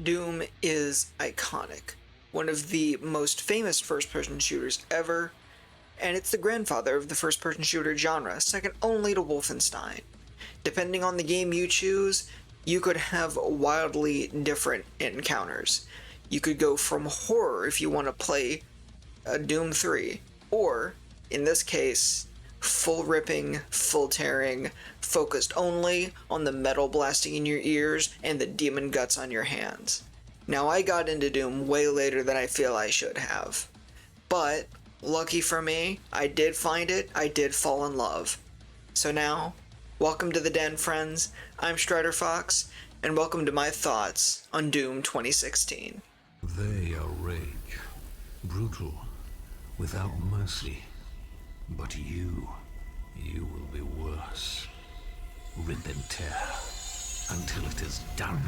Doom is iconic, one of the most famous first-person shooters ever, and it's the grandfather of the first-person shooter genre, second only to Wolfenstein. Depending on the game you choose, you could have wildly different encounters. You could go from horror if you want to play Doom 3, or, in this case, full ripping, full tearing, focused only on the metal blasting in your ears and the demon guts on your hands. Now, I got into Doom way later than I feel I should have, but lucky for me, I did find it, I did fall in love. So now, welcome to the den, friends. I'm Strider Fox, and welcome to my thoughts on Doom 2016. They are rage, brutal, without mercy. But you will be worse. Rip and tear until it is done.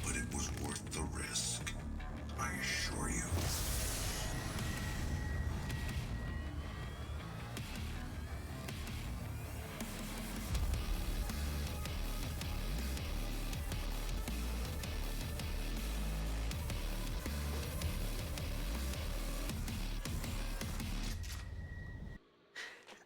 But it was worth the risk, I assure you.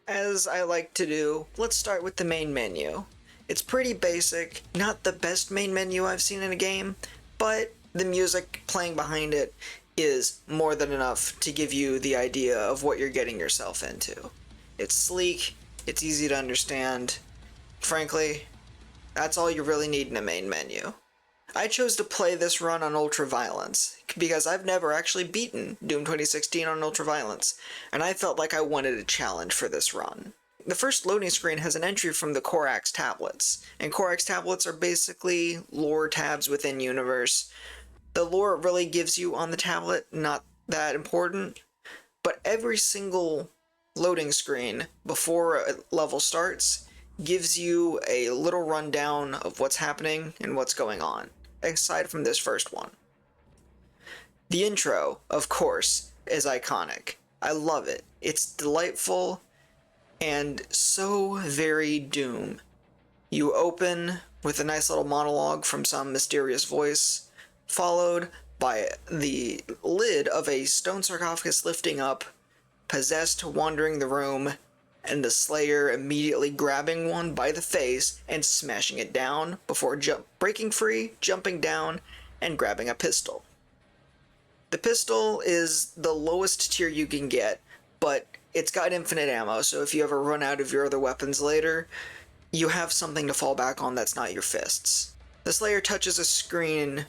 As I like to do, let's start with the main menu. It's pretty basic, not the best main menu I've seen in a game, but the music playing behind it is more than enough to give you the idea of what you're getting yourself into. It's sleek, it's easy to understand. Frankly, that's all you really need in a main menu. I chose to play this run on Ultraviolence, because I've never actually beaten Doom 2016 on Ultraviolence, and I felt like I wanted a challenge for this run. The first loading screen has an entry from the Corax tablets, and Corax tablets are basically lore tabs within universe. The lore it really gives you on the tablet, not that important, but every single loading screen before a level starts gives you a little rundown of what's happening and what's going on, aside from this first one. The intro, of course, is iconic. I love it. It's delightful and so very Doom. You open with a nice little monologue from some mysterious voice, followed by the lid of a stone sarcophagus lifting up, possessed wandering the room, and the Slayer immediately grabbing one by the face and smashing it down before breaking free, jumping down, and grabbing a pistol. The pistol is the lowest tier you can get, but it's got infinite ammo, so if you ever run out of your other weapons later, you have something to fall back on that's not your fists. The Slayer touches a screen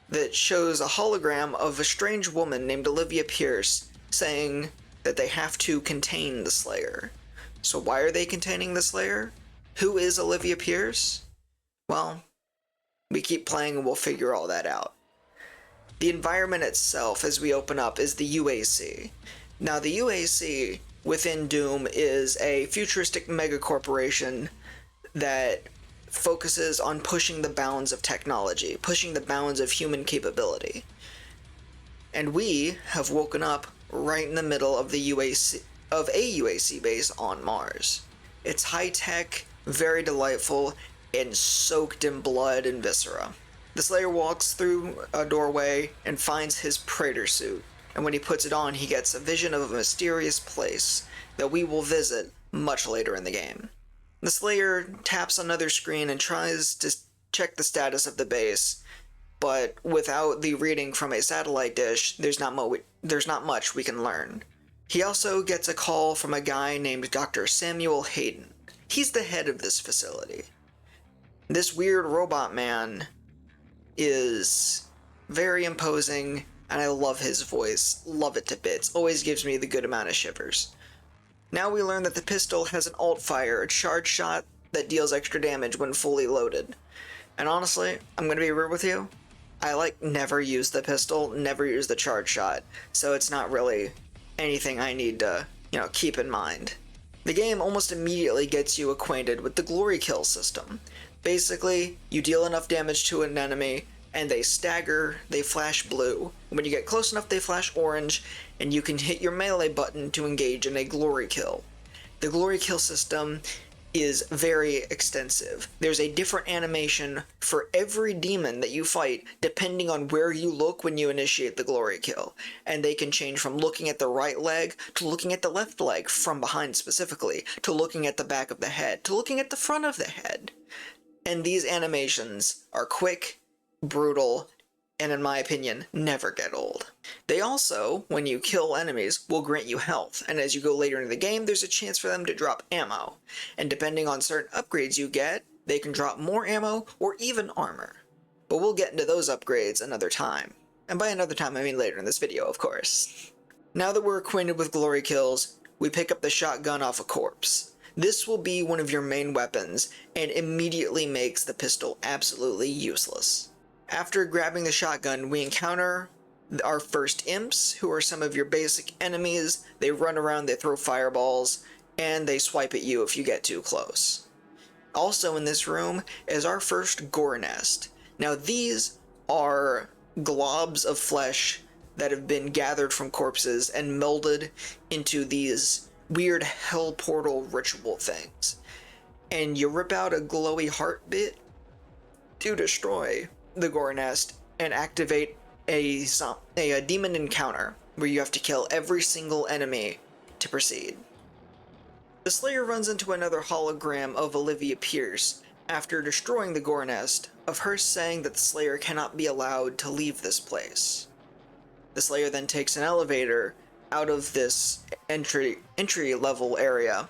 that shows a hologram of a strange woman named Olivia Pierce saying that they have to contain the Slayer. So why are they containing the Slayer? Who is Olivia Pierce? Well, we keep playing and we'll figure all that out. The environment itself, as we open up, is the UAC. Now, the UAC within Doom is a futuristic megacorporation that focuses on pushing the bounds of technology, pushing the bounds of human capability. And we have woken up right in the middle of the UAC, of a UAC base on Mars. It's high-tech, very delightful, and soaked in blood and viscera. The Slayer walks through a doorway and finds his Praetor suit, and when he puts it on, he gets a vision of a mysterious place that we will visit much later in the game. The Slayer taps another screen and tries to check the status of the base, but without the reading from a satellite dish, there's not much we can learn. He also gets a call from a guy named Dr. Samuel Hayden. He's the head of this facility. This weird robot man is very imposing, and I love his voice. Love it to bits. Always gives me the good amount of shivers. Now we learn that the pistol has an alt fire, a charge shot that deals extra damage when fully loaded. And honestly, I'm gonna be real with you, I like never use the pistol, never use the charge shot, so it's not really anything I need to, keep in mind. The game almost immediately gets you acquainted with the glory kill system. Basically, you deal enough damage to an enemy, and they stagger, they flash blue. When you get close enough, they flash orange, and you can hit your melee button to engage in a glory kill. The glory kill system is very extensive. There's a different animation for every demon that you fight depending on where you look when you initiate the glory kill. And they can change from looking at the right leg to looking at the left leg from behind specifically, to looking at the back of the head, to looking at the front of the head. And these animations are quick, brutal, and in my opinion, never get old. They also, when you kill enemies, will grant you health, and as you go later into the game, there's a chance for them to drop ammo. And depending on certain upgrades you get, they can drop more ammo or even armor. But we'll get into those upgrades another time. And by another time, I mean later in this video, of course. Now that we're acquainted with glory kills, we pick up the shotgun off a corpse. This will be one of your main weapons, and immediately makes the pistol absolutely useless. After grabbing the shotgun, we encounter our first imps, who are some of your basic enemies. They run around, they throw fireballs, and they swipe at you if you get too close. Also in this room is our first gore nest. Now these are globs of flesh that have been gathered from corpses and melded into these weird hell portal ritual things. And you rip out a glowy heart bit to destroy the gore nest and activate a demon encounter where you have to kill every single enemy to proceed. The Slayer runs into another hologram of Olivia Pierce after destroying the gore nest, of her saying that the Slayer cannot be allowed to leave this place. The Slayer then takes an elevator out of this entry level area,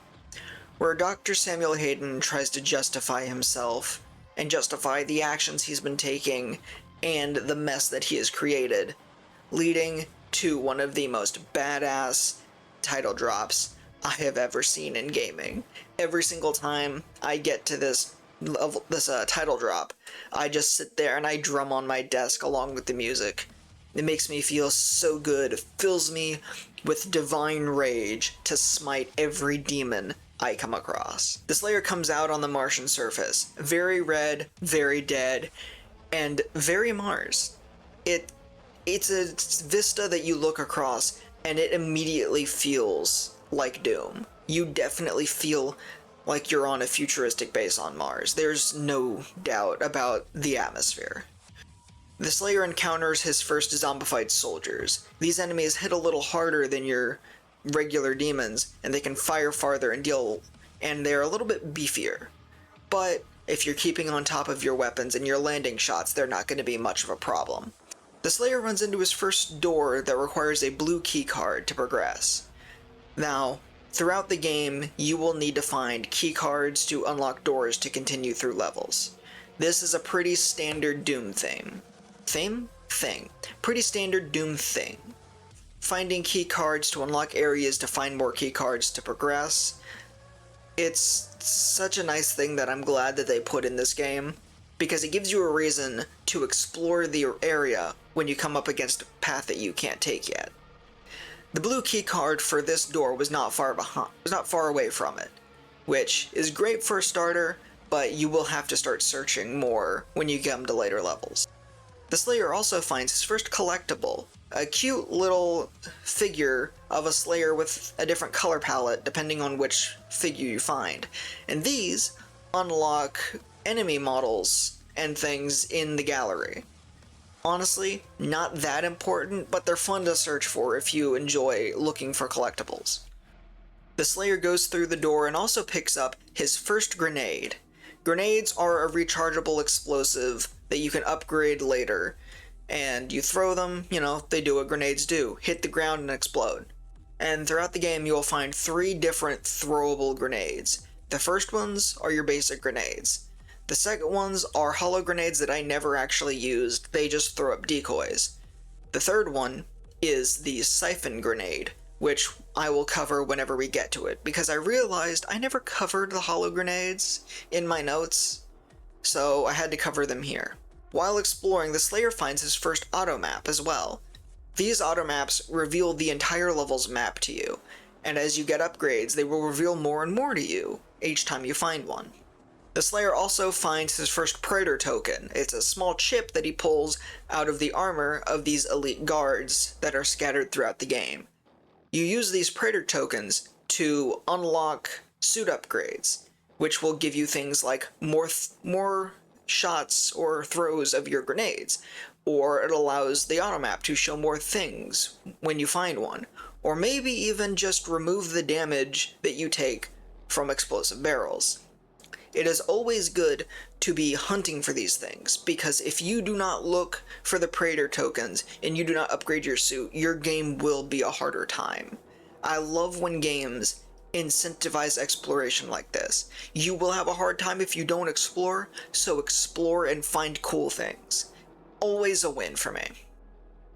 where Dr. Samuel Hayden tries to justify himself and justify the actions he's been taking and the mess that he has created, leading to one of the most badass title drops I have ever seen in gaming. Every single time I get to this title drop, I just sit there and I drum on my desk along with the music. It makes me feel so good. It fills me with divine rage to smite every demon I come across. The Slayer comes out on the Martian surface, very red, very dead, and very Mars. It's a vista that you look across, and it immediately feels like Doom. You definitely feel like you're on a futuristic base on Mars. There's no doubt about the atmosphere. The Slayer encounters his first zombified soldiers. These enemies hit a little harder than your regular demons, and they can fire farther and they're a little bit beefier. But if you're keeping on top of your weapons and you're landing shots, they're not going to be much of a problem. The Slayer runs into his first door that requires a blue key card to progress. Now, throughout the game, you will need to find key cards to unlock doors to continue through levels. This is a pretty standard Doom thing. Pretty standard Doom thing. Finding key cards to unlock areas to find more key cards to progress. It's such a nice thing that I'm glad that they put in this game, because it gives you a reason to explore the area when you come up against a path that you can't take yet. The blue key card for this door was not far away from it, which is great for a starter, but you will have to start searching more when you come to later levels. The Slayer also finds his first collectible, a cute little figure of a Slayer with a different color palette depending on which figure you find. And these unlock enemy models and things in the gallery. Honestly, not that important, but they're fun to search for if you enjoy looking for collectibles. The Slayer goes through the door and also picks up his first grenade. Grenades are a rechargeable explosive that you can upgrade later, and you throw them, they do what grenades do, hit the ground and explode. And throughout the game you will find 3 different throwable grenades. The first ones are your basic grenades. The second ones are hollow grenades that I never actually used, they just throw up decoys. The third one is the siphon grenade, which I will cover whenever we get to it, because I realized I never covered the hollow grenades in my notes. so I had to cover them here. While exploring, the Slayer finds his first auto map as well. These auto maps reveal the entire level's map to you, and as you get upgrades, they will reveal more and more to you each time you find one. The Slayer also finds his first Praetor token. It's a small chip that he pulls out of the armor of these elite guards that are scattered throughout the game. You use these Praetor tokens to unlock suit upgrades, which will give you things like more shots or throws of your grenades, or it allows the automap to show more things when you find one, or maybe even just remove the damage that you take from explosive barrels. It is always good to be hunting for these things, because if you do not look for the Praetor tokens and you do not upgrade your suit, your game will be a harder time. I love when games incentivize exploration like this. You will have a hard time if you don't explore, so explore and find cool things. Always a win for me.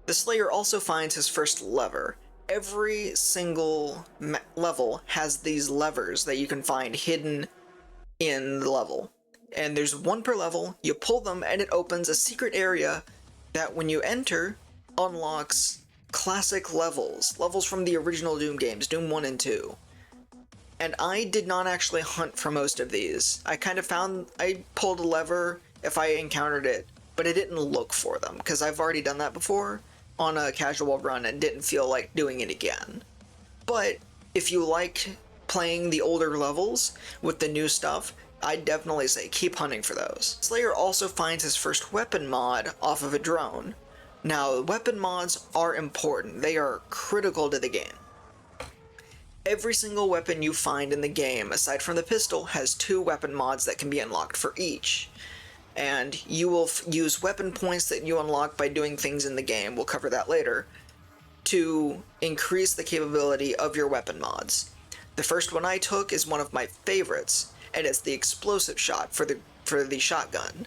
The Slayer also finds his first lever. Every single level has these levers that you can find hidden in the level, and there's one per level. You pull them and it opens a secret area that when you enter unlocks classic levels from the original Doom games, Doom 1 and 2. And I did not actually hunt for most of these. I pulled a lever if I encountered it, but I didn't look for them because I've already done that before on a casual run and didn't feel like doing it again. But if you like playing the older levels with the new stuff, I'd definitely say keep hunting for those. Slayer also finds his first weapon mod off of a drone. Now, weapon mods are important. They are critical to the game. Every single weapon you find in the game, aside from the pistol, has 2 weapon mods that can be unlocked for each. And you will use weapon points that you unlock by doing things in the game, we'll cover that later, to increase the capability of your weapon mods. The first one I took is one of my favorites, and it's the explosive shot for the shotgun.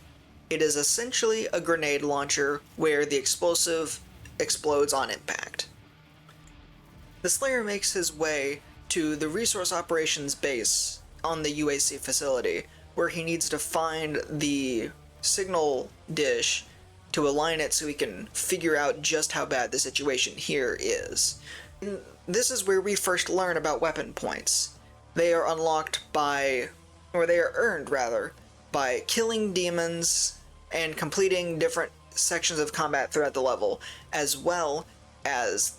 It is essentially a grenade launcher where the explosive explodes on impact. The Slayer makes his way to the resource operations base on the UAC facility, where he needs to find the signal dish to align it so he can figure out just how bad the situation here is. And this is where we first learn about weapon points. They are unlocked they are earned rather, by killing demons and completing different sections of combat throughout the level, as well as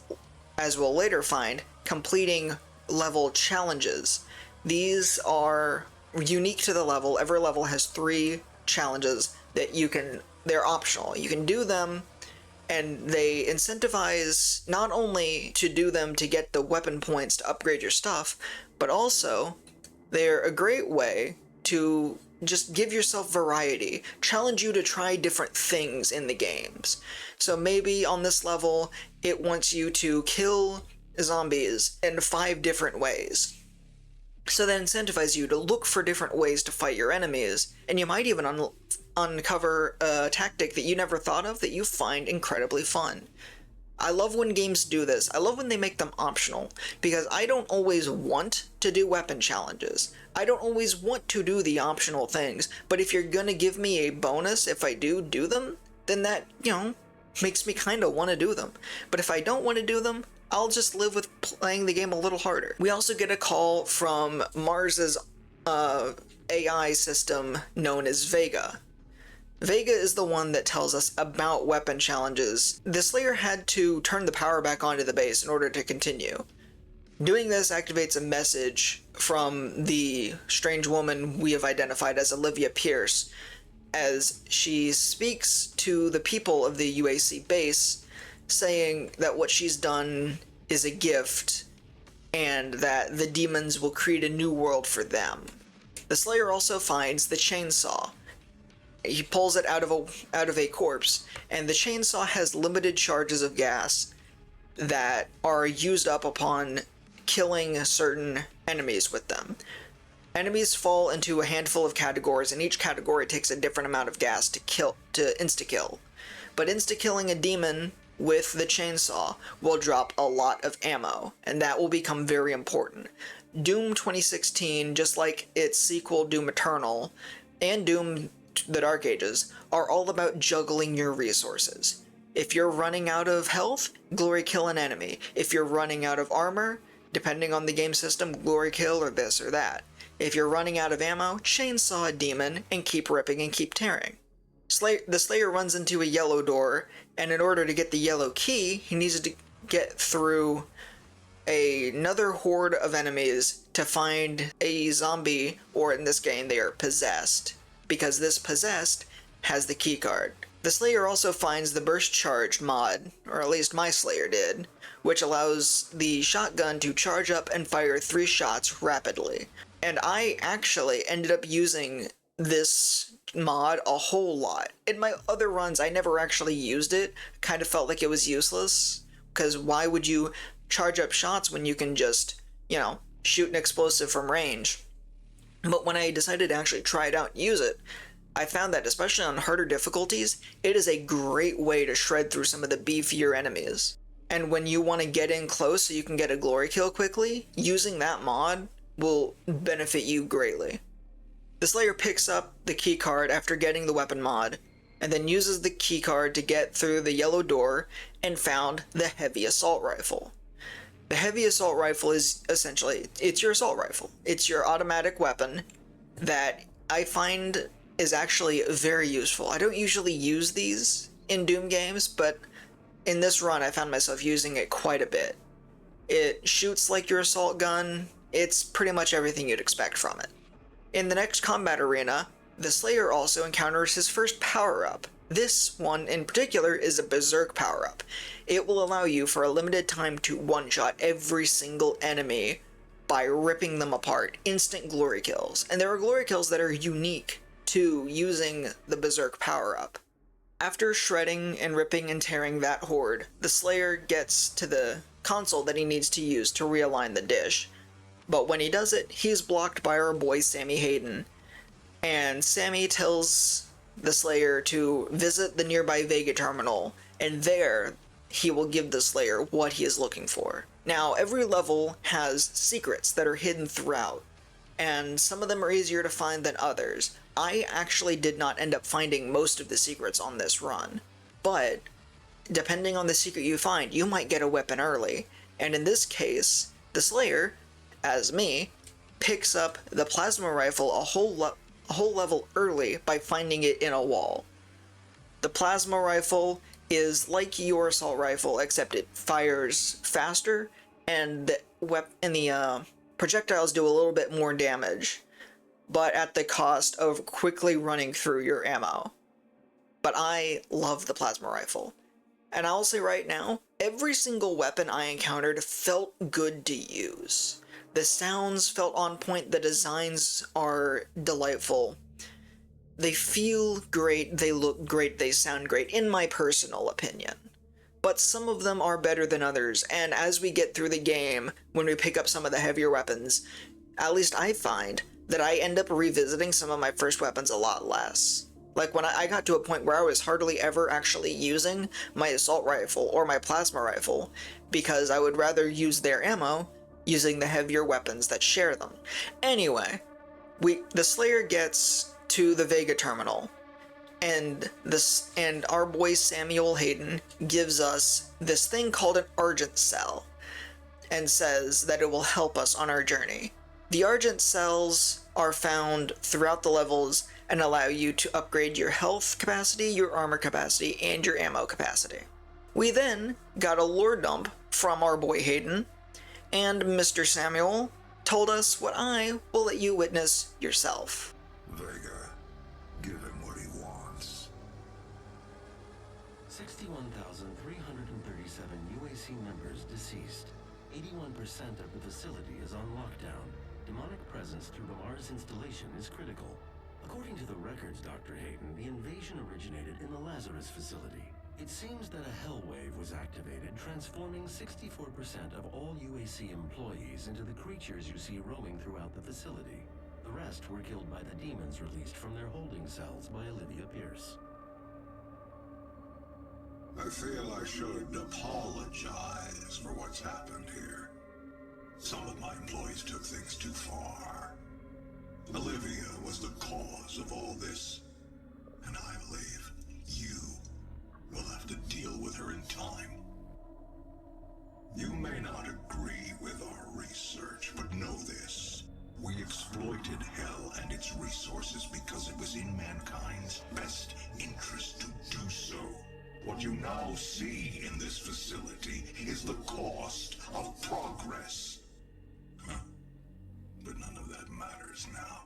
we'll later find, completing level challenges. These are unique to the level. Every level has 3 challenges that they're optional. You can do them, and they incentivize not only to do them to get the weapon points to upgrade your stuff, but also they're a great way to just give yourself variety, challenge you to try different things in the games. So maybe on this level, it wants you to kill zombies in 5 different ways. So that incentivizes you to look for different ways to fight your enemies, and you might even uncover a tactic that you never thought of that you find incredibly fun. I love when games do this. I love when they make them optional, because I don't always want to do weapon challenges. I don't always want to do the optional things, but if you're gonna give me a bonus if I do them, then that, makes me kinda want to do them. But if I don't want to do them, I'll just live with playing the game a little harder. We also get a call from Mars's AI system known as Vega. Vega is the one that tells us about weapon challenges. The Slayer had to turn the power back onto the base in order to continue. Doing this activates a message from the strange woman we have identified as Olivia Pierce, as she speaks to the people of the UAC base, saying that what she's done is a gift, and that the demons will create a new world for them. The Slayer also finds the chainsaw. He pulls it out of a corpse, and the chainsaw has limited charges of gas that are used up upon killing certain enemies with them. Enemies fall into a handful of categories, and each category takes a different amount of gas to insta-kill. But insta-killing a demon with the chainsaw will drop a lot of ammo, and that will become very important. Doom 2016, just like its sequel Doom Eternal, and Doom the Dark Ages are all about juggling your resources. If you're running out of health, glory kill an enemy. If you're running out of armor, depending on the game system, glory kill or this or that. If you're running out of ammo, chainsaw a demon and keep ripping and keep tearing. The Slayer runs into a yellow door, and in order to get the yellow key, he needs to get through another horde of enemies to find a zombie, or in this game they are possessed, because this possessed has the key card. The Slayer also finds the burst charge mod, or at least my Slayer did, which allows the shotgun to charge up and fire 3 shots rapidly. And I actually ended up using this mod a whole lot. In my other runs, I never actually used it. Kind of felt like it was useless, because why would you charge up shots when you can just, shoot an explosive from range? But when I decided to actually try it out and use it, I found that, especially on harder difficulties, it is a great way to shred through some of the beefier enemies. And when you want to get in close so you can get a glory kill quickly, using that mod will benefit you greatly. The Slayer picks up the key card after getting the weapon mod, and then uses the key card to get through the yellow door and found the heavy assault rifle. The heavy assault rifle is essentially, it's your assault rifle. It's your automatic weapon that I find is actually very useful. I don't usually use these in Doom games, but in this run I found myself using it quite a bit. It shoots like your assault gun. It's pretty much everything you'd expect from it. In the next combat arena, the Slayer also encounters his first power-up. This one in particular is a Berserk power-up. It will allow you for a limited time to one-shot every single enemy by ripping them apart. Instant glory kills. And there are glory kills that are unique to using the Berserk power-up. After shredding and ripping and tearing that horde, the Slayer gets to the console that he needs to use to realign the dish. But when he does it, he's blocked by our boy Sammy Hayden. And Sammy tells the Slayer to visit the nearby Vega terminal, and there he will give the Slayer what he is looking for. Now, every level has secrets that are hidden throughout, and some of them are easier to find than others. I actually did not end up finding most of the secrets on this run, but depending on the secret you find, you might get a weapon early, and in this case, the Slayer, as me, picks up the plasma rifle a whole level early by finding it in a wall. The plasma rifle is like your assault rifle, except it fires faster, and the projectiles do a little bit more damage, but at the cost of quickly running through your ammo. But I love the plasma rifle. And I'll say right now, every single weapon I encountered felt good to use. The sounds felt on point, the designs are delightful. They feel great, they look great, they sound great, in my personal opinion. But some of them are better than others, and as we get through the game, when we pick up some of the heavier weapons, at least I find that I end up revisiting some of my first weapons a lot less. Like when I got to a point where I was hardly ever actually using my assault rifle or my plasma rifle, because I would rather use their ammo using the heavier weapons that share them. Anyway, the Slayer gets to the Vega terminal, and our boy Samuel Hayden gives us this thing called an Argent Cell, and says that it will help us on our journey. The Argent Cells are found throughout the levels and allow you to upgrade your health capacity, your armor capacity, and your ammo capacity. We then got a lore dump from our boy Hayden, and Mr. Samuel told us what I will let you witness yourself. Vega, give him what he wants. 61,337 UAC members deceased. 81% of the facility is on lockdown. Demonic presence through the Mars installation is critical. According to the records, Dr. Hayden, the invasion originated in the Lazarus facility. It seems that a hell wave was activated, transforming 64% of all UAC employees into the creatures you see roaming throughout the facility. The rest were killed by the demons released from their holding cells by Olivia Pierce. I feel I should apologize for what's happened here. Some of my employees took things too far. Olivia was the cause of all this. not agree with our research, but know this. We exploited Hell and its resources because it was in mankind's best interest to do so. What you now see in this facility is the cost of progress. But none of that matters now.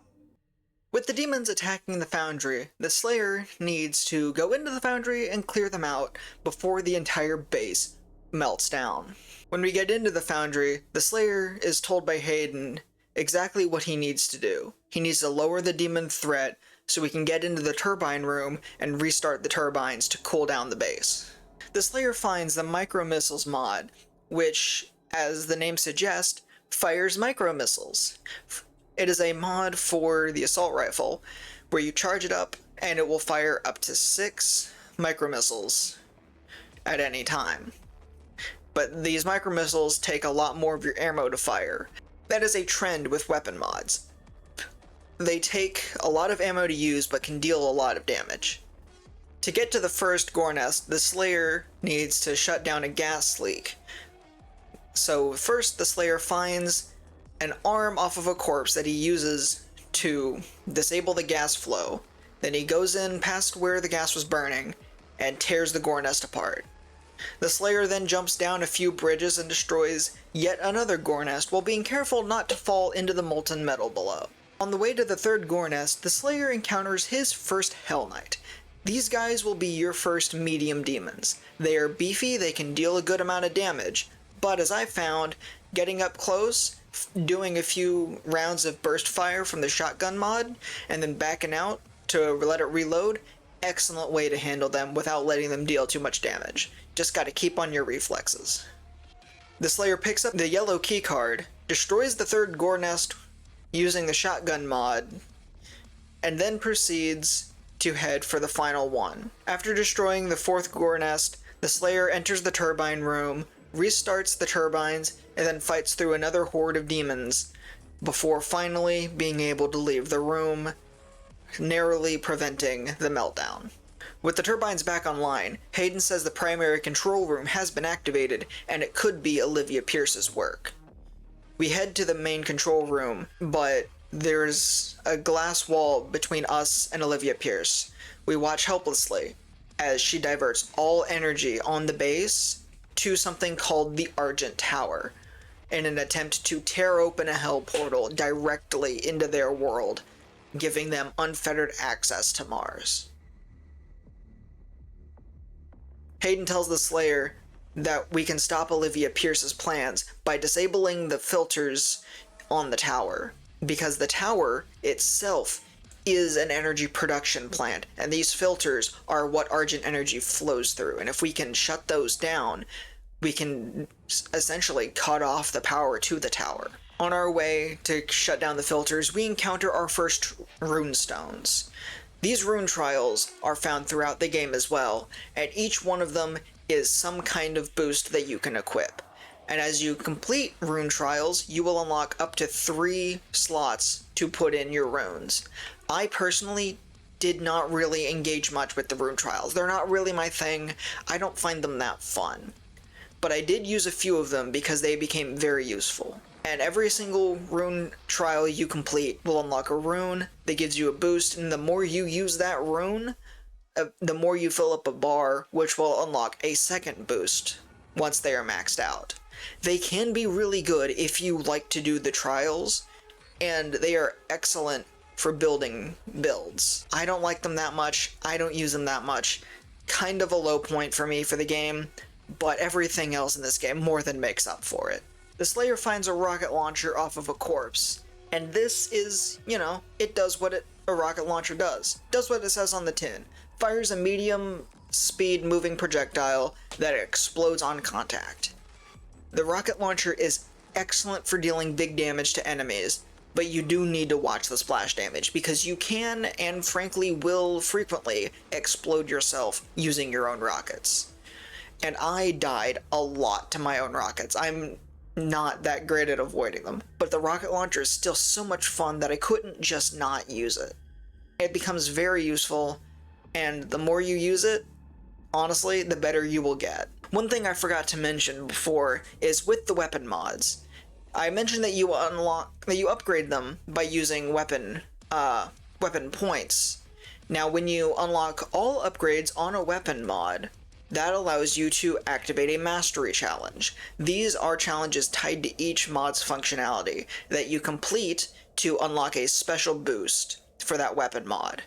With the demons attacking the foundry, the Slayer needs to go into the foundry and clear them out before the entire base melts down. When we get into the foundry, the Slayer is told by Hayden exactly what he needs to do. He needs to lower the demon threat so we can get into the turbine room and restart the turbines to cool down the base. The Slayer finds the micro missiles mod, which, as the name suggests, fires micro missiles. It is a mod for the assault rifle where you charge it up and it will fire up to 6 micro missiles at any time. But these micro missiles take a lot more of your ammo to fire. That is a trend with weapon mods. They take a lot of ammo to use but can deal a lot of damage. To get to the first gore nest, the Slayer needs to shut down a gas leak. So first the Slayer finds an arm off of a corpse that he uses to disable the gas flow. Then he goes in past where the gas was burning and tears the gore nest apart. The Slayer then jumps down a few bridges and destroys yet another gore nest while being careful not to fall into the molten metal below. On the way to the third gore nest, the Slayer encounters his first Hell Knight. These guys will be your first medium demons. They are beefy, they can deal a good amount of damage, but as I found, getting up close, doing a few rounds of burst fire from the shotgun mod, and then backing out to let it reload, excellent way to handle them without letting them deal too much damage. Just gotta keep on your reflexes. The Slayer picks up the yellow keycard, destroys the third gore nest using the shotgun mod, and then proceeds to head for the final one. After destroying the fourth gore nest, the Slayer enters the turbine room, restarts the turbines, and then fights through another horde of demons before finally being able to leave the room, narrowly preventing the meltdown. With the turbines back online, Hayden says the primary control room has been activated and it could be Olivia Pierce's work. We head to the main control room, but there's a glass wall between us and Olivia Pierce. We watch helplessly as she diverts all energy on the base to something called the Argent Tower in an attempt to tear open a hell portal directly into their world, giving them unfettered access to Mars. Hayden tells the Slayer that we can stop Olivia Pierce's plans by disabling the filters on the tower, because the tower itself is an energy production plant, and these filters are what Argent energy flows through, and if we can shut those down, we can essentially cut off the power to the tower. On our way to shut down the filters, we encounter our first rune stones. These rune trials are found throughout the game as well, and each one of them is some kind of boost that you can equip. And as you complete rune trials, you will unlock up to 3 slots to put in your runes. I personally did not really engage much with the rune trials. They're not really my thing. I don't find them that fun. But I did use a few of them because they became very useful. And every single rune trial you complete will unlock a rune that gives you a boost, and the more you use that rune, the more you fill up a bar, which will unlock a second boost once they are maxed out. They can be really good if you like to do the trials, and they are excellent for building builds. I don't like them that much, I don't use them that much. Kind of a low point for me for the game, but everything else in this game more than makes up for it. The Slayer finds a rocket launcher off of a corpse, and this is, it does what a rocket launcher does. Does what it says on the tin. Fires a medium speed moving projectile that explodes on contact. The rocket launcher is excellent for dealing big damage to enemies, but you do need to watch the splash damage because you can, and frankly will frequently, explode yourself using your own rockets. And I died a lot to my own rockets. I'm not that great at avoiding them, but the rocket launcher is still so much fun that I couldn't just not use it. It becomes very useful, and the more you use it, honestly, the better you will get. One thing I forgot to mention before is with the weapon mods. I mentioned that you upgrade them by using weapon points. Now, when you unlock all upgrades on a weapon mod, that allows you to activate a mastery challenge. These are challenges tied to each mod's functionality that you complete to unlock a special boost for that weapon mod.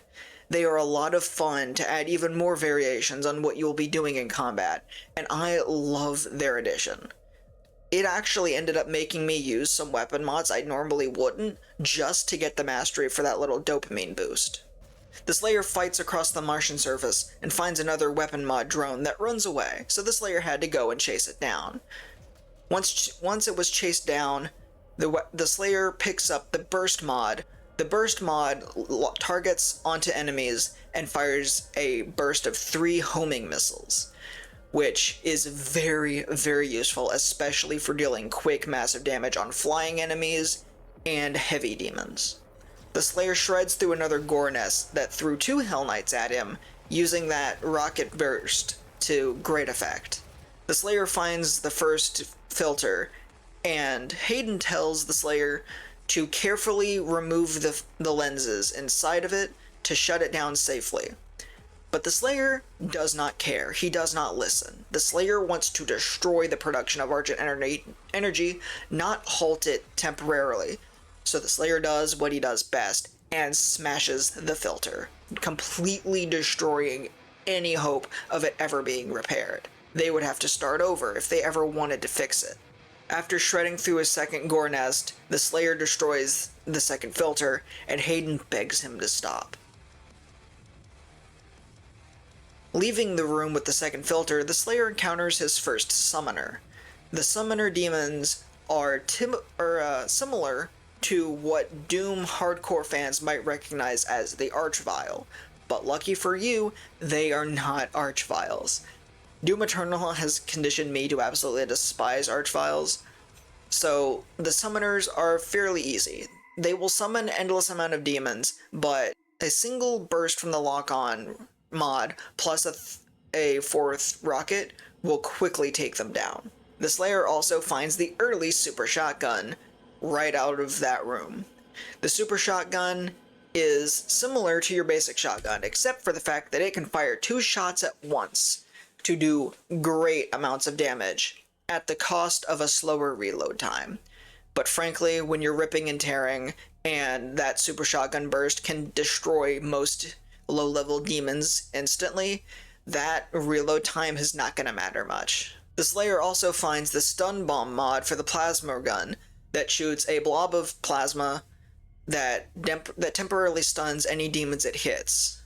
They are a lot of fun to add even more variations on what you'll be doing in combat, and I love their addition. It actually ended up making me use some weapon mods I normally wouldn't, just to get the mastery for that little dopamine boost. The Slayer fights across the Martian surface and finds another weapon mod drone that runs away, so the Slayer had to go and chase it down. Once it was chased down, the Slayer picks up the burst mod. The burst mod targets onto enemies and fires a burst of 3 homing missiles, which is very, very useful, especially for dealing quick, massive damage on flying enemies and heavy demons. The Slayer shreds through another gore nest that threw 2 Hell Knights at him, using that rocket burst to great effect. The Slayer finds the first filter, and Hayden tells the Slayer to carefully remove the lenses inside of it to shut it down safely. But the Slayer does not care. He does not listen. The Slayer wants to destroy the production of Argent energy, not halt it temporarily. So the Slayer does what he does best and smashes the filter, completely destroying any hope of it ever being repaired. They would have to start over if they ever wanted to fix it. After shredding through a second gore nest, the Slayer destroys the second filter, and Hayden begs him to stop. Leaving the room with the second filter, the Slayer encounters his first summoner. The summoner demons are similar to what Doom hardcore fans might recognize as the Archvile, but lucky for you, they are not Archviles. Doom Eternal has conditioned me to absolutely despise Archviles, so the summoners are fairly easy. They will summon endless amount of demons, but a single burst from the lock-on mod plus a 4th rocket will quickly take them down. The Slayer also finds the early super shotgun right out of that room. The super shotgun is similar to your basic shotgun, except for the fact that it can fire 2 shots at once to do great amounts of damage at the cost of a slower reload time. But frankly, when you're ripping and tearing, and that super shotgun burst can destroy most low-level demons instantly, that reload time is not going to matter much. The Slayer also finds the stun bomb mod for the plasma gun that shoots a blob of plasma that temporarily stuns any demons it hits,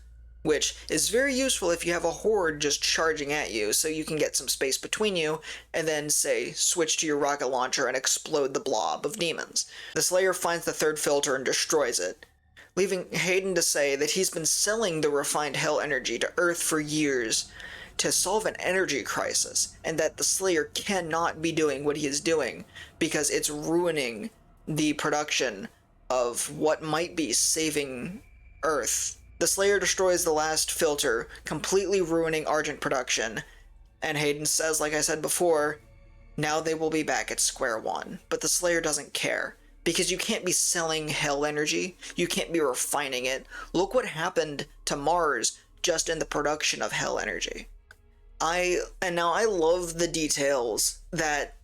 which is very useful if you have a horde just charging at you, so you can get some space between you and then, say, switch to your rocket launcher and explode the blob of demons. The Slayer finds the third filter and destroys it, leaving Hayden to say that he's been selling the refined hell energy to Earth for years to solve an energy crisis, and that the Slayer cannot be doing what he is doing because it's ruining the production of what might be saving Earth. The Slayer destroys the last filter, completely ruining Argent production, and Hayden says, like I said before, now they will be back at square one. But the Slayer doesn't care, because you can't be selling hell energy, you can't be refining it. Look what happened to Mars just in the production of hell energy. I love the details that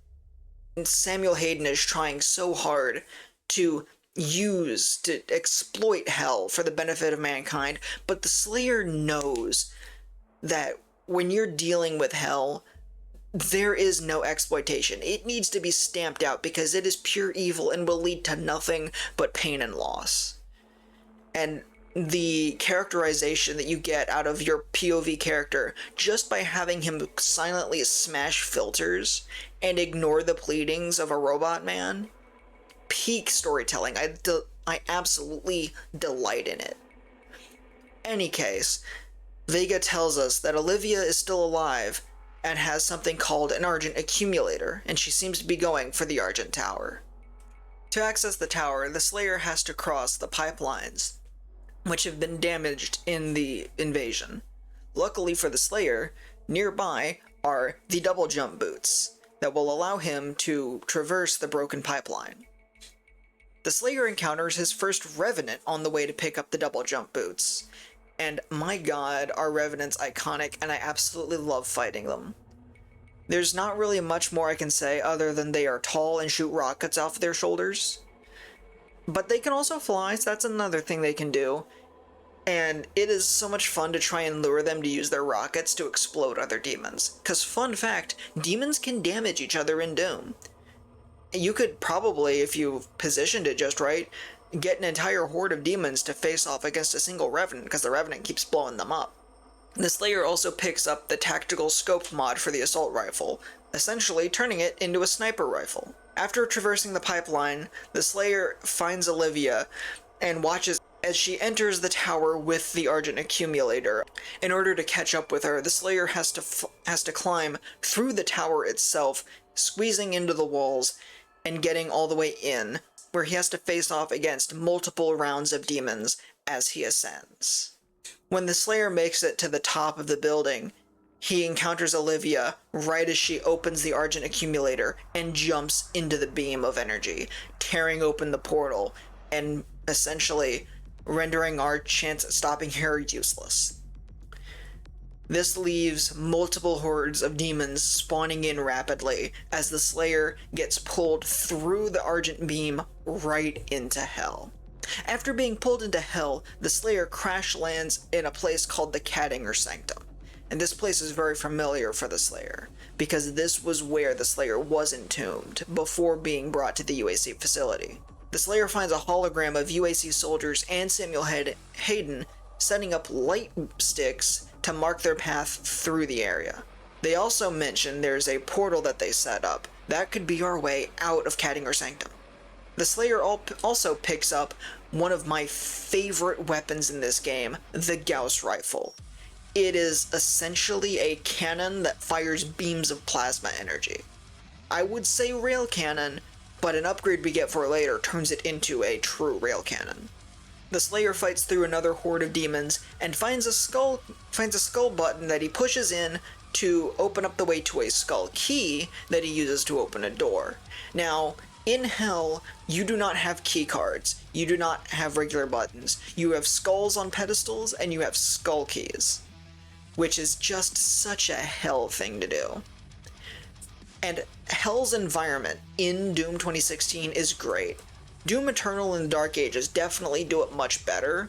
Samuel Hayden is trying so hard to use to exploit hell for the benefit of mankind, but the Slayer knows that when you're dealing with hell, there is no exploitation. It needs to be stamped out because it is pure evil and will lead to nothing but pain and loss. And the characterization that you get out of your POV character just by having him silently smash filters and ignore the pleadings of a robot man, peak storytelling. I absolutely delight in it. Any case, Vega tells us that Olivia is still alive and has something called an Argent accumulator, and she seems to be going for the Argent Tower. To access the tower, the Slayer has to cross the pipelines, which have been damaged in the invasion. Luckily for the Slayer, nearby are the double jump boots that will allow him to traverse the broken pipeline. The Slayer encounters his first Revenant on the way to pick up the double jump boots, and my god, are Revenants iconic, and I absolutely love fighting them. There's not really much more I can say other than they are tall and shoot rockets off their shoulders. But they can also fly, so that's another thing they can do. And it is so much fun to try and lure them to use their rockets to explode other demons. Because fun fact, demons can damage each other in Doom. You could probably, if you positioned it just right, get an entire horde of demons to face off against a single Revenant, because the Revenant keeps blowing them up. The Slayer also picks up the tactical scope mod for the assault rifle, essentially turning it into a sniper rifle. After traversing the pipeline, the Slayer finds Olivia and watches as she enters the tower with the Argent Accumulator. In order to catch up with her, the Slayer has to climb through the tower itself, squeezing into the walls and getting all the way in, where he has to face off against multiple rounds of demons as he ascends. When the Slayer makes it to the top of the building, he encounters Olivia right as she opens the Argent Accumulator and jumps into the beam of energy, tearing open the portal and essentially rendering our chance at stopping her useless. This leaves multiple hordes of demons spawning in rapidly as the Slayer gets pulled through the Argent beam right into Hell. After being pulled into Hell, the Slayer crash lands in a place called the Cattinger Sanctum. And this place is very familiar for the Slayer, because this was where the Slayer was entombed before being brought to the UAC facility. The Slayer finds a hologram of UAC soldiers and Samuel Hayden setting up light sticks to mark their path through the area. They also mention there's a portal that they set up. That could be our way out of Cattinger Sanctum. The Slayer also picks up one of my favorite weapons in this game, the Gauss Rifle. It is essentially a cannon that fires beams of plasma energy. I would say rail cannon, but an upgrade we get for later turns it into a true rail cannon. The Slayer fights through another horde of demons and finds a skull button that he pushes in to open up the way to a skull key that he uses to open a door. Now, in Hell, you do not have key cards. You do not have regular buttons. You have skulls on pedestals and you have skull keys, which is just such a Hell thing to do. And Hell's environment in Doom 2016 is great. Doom Eternal and Dark Ages definitely do it much better,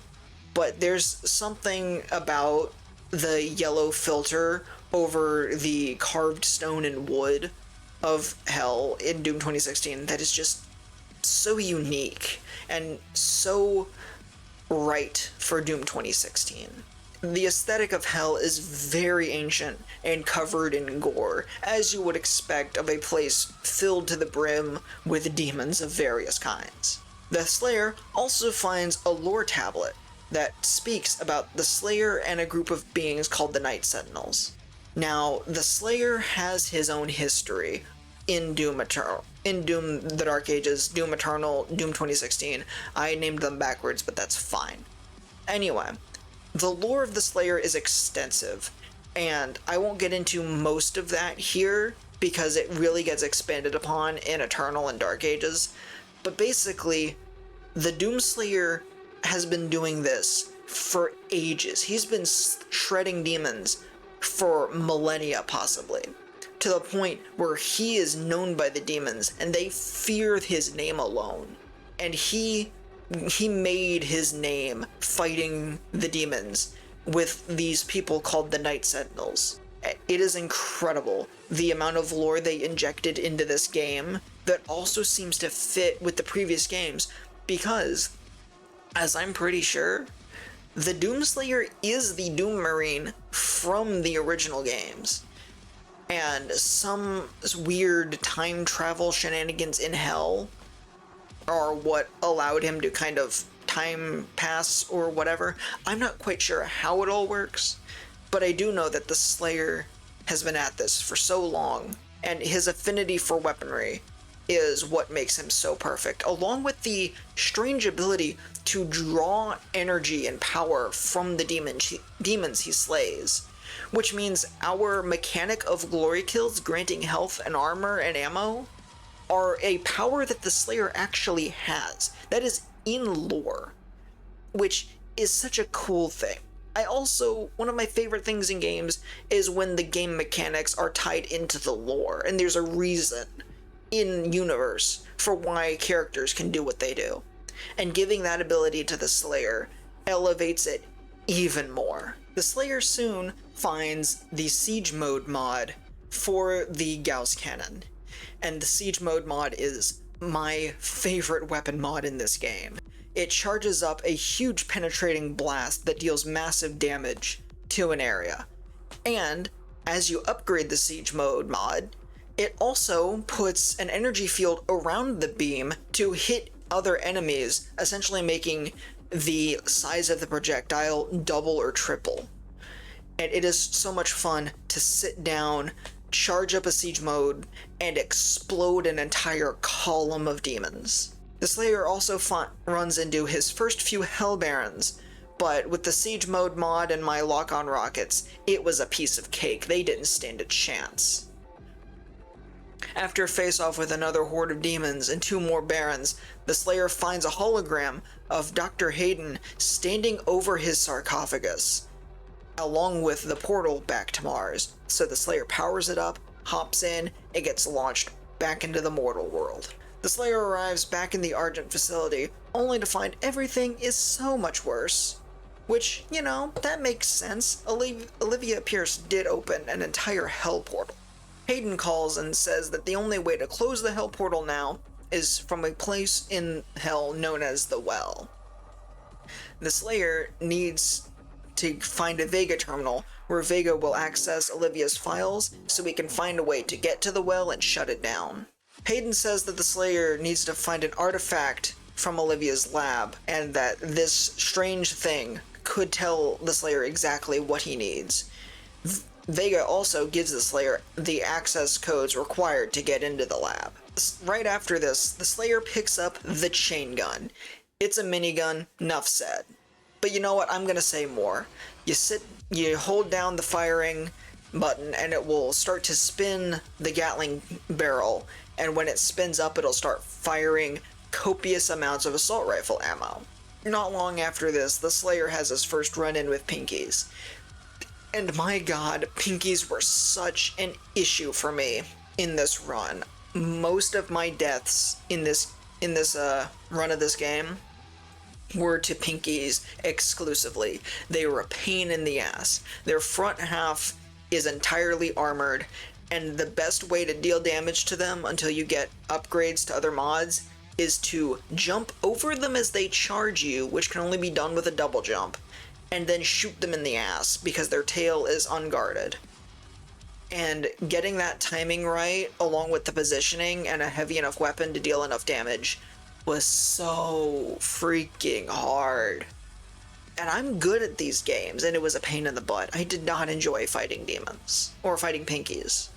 but there's something about the yellow filter over the carved stone and wood of Hell in Doom 2016 that is just so unique and so right for Doom 2016. The aesthetic of Hell is very ancient and covered in gore, as you would expect of a place filled to the brim with demons of various kinds. The Slayer also finds a lore tablet that speaks about the Slayer and a group of beings called the Night Sentinels. Now, the Slayer has his own history in Doom Eternal. In Doom the Dark Ages, Doom Eternal, Doom 2016. I named them backwards, but that's fine. Anyway, the lore of the Slayer is extensive, and I won't get into most of that here because it really gets expanded upon in Eternal and Dark Ages. But basically, the Doomslayer has been doing this for ages. He's been shredding demons for millennia, possibly, to the point where he is known by the demons and they fear his name alone. And he made his name fighting the demons with these people called the Night Sentinels. It is incredible the amount of lore they injected into this game that also seems to fit with the previous games, because, as I'm pretty sure, the Doomslayer is the Doom Marine from the original games. And some weird time travel shenanigans in Hell are what allowed him to kind of time pass or whatever. I'm not quite sure how it all works, but I do know that the Slayer has been at this for so long, and his affinity for weaponry is what makes him so perfect, along with the strange ability to draw energy and power from the demons he slays, which means our mechanic of glory kills granting health and armor and ammo are a power that the Slayer actually has. That is in lore, which is such a cool thing. One of my favorite things in games is when the game mechanics are tied into the lore, and there's a reason in universe for why characters can do what they do. And giving that ability to the Slayer elevates it even more. The Slayer soon finds the Siege Mode mod for the Gauss Cannon, and the Siege Mode mod is my favorite weapon mod in this game. It charges up a huge penetrating blast that deals massive damage to an area. And as you upgrade the Siege Mode mod, it also puts an energy field around the beam to hit other enemies, essentially making the size of the projectile double or triple. And it is so much fun to sit down, charge up a siege mode, and explode an entire column of demons. The Slayer also runs into his first few Hell Barons, but with the Siege Mode mod and my lock-on rockets, it was a piece of cake. They didn't stand a chance. After a face-off with another horde of demons and 2 more Barons, the Slayer finds a hologram of Dr. Hayden standing over his sarcophagus, along with the portal back to Mars. So the Slayer powers it up, hops in, and gets launched back into the mortal world. The Slayer arrives back in the Argent facility, only to find everything is so much worse. Which, that makes sense. Olivia Pierce did open an entire hell portal. Hayden calls and says that the only way to close the hell portal now is from a place in hell known as the Well. The Slayer needs to find a Vega terminal where Vega will access Olivia's files so we can find a way to get to the Well and shut it down. Hayden says that the Slayer needs to find an artifact from Olivia's lab, and that this strange thing could tell the Slayer exactly what he needs. Vega also gives the Slayer the access codes required to get into the lab. Right after this, the Slayer picks up the chain gun. It's a minigun, enough said. But you know what, I'm gonna say more. You hold down the firing button and it will start to spin the Gatling barrel, and when it spins up it'll start firing copious amounts of assault rifle ammo. Not long after this, the Slayer has his first run-in with Pinkies. And my god, Pinkies were such an issue for me in this run. Most of my deaths in this run of this game were to Pinkies exclusively. They were a pain in the ass. Their front half is entirely armored, and the best way to deal damage to them until you get upgrades to other mods is to jump over them as they charge you, which can only be done with a double jump, and then shoot them in the ass because their tail is unguarded. And getting that timing right, along with the positioning and a heavy enough weapon to deal enough damage, was so freaking hard. And I'm good at these games, and it was a pain in the butt. I did not enjoy fighting demons, or fighting Pinkies.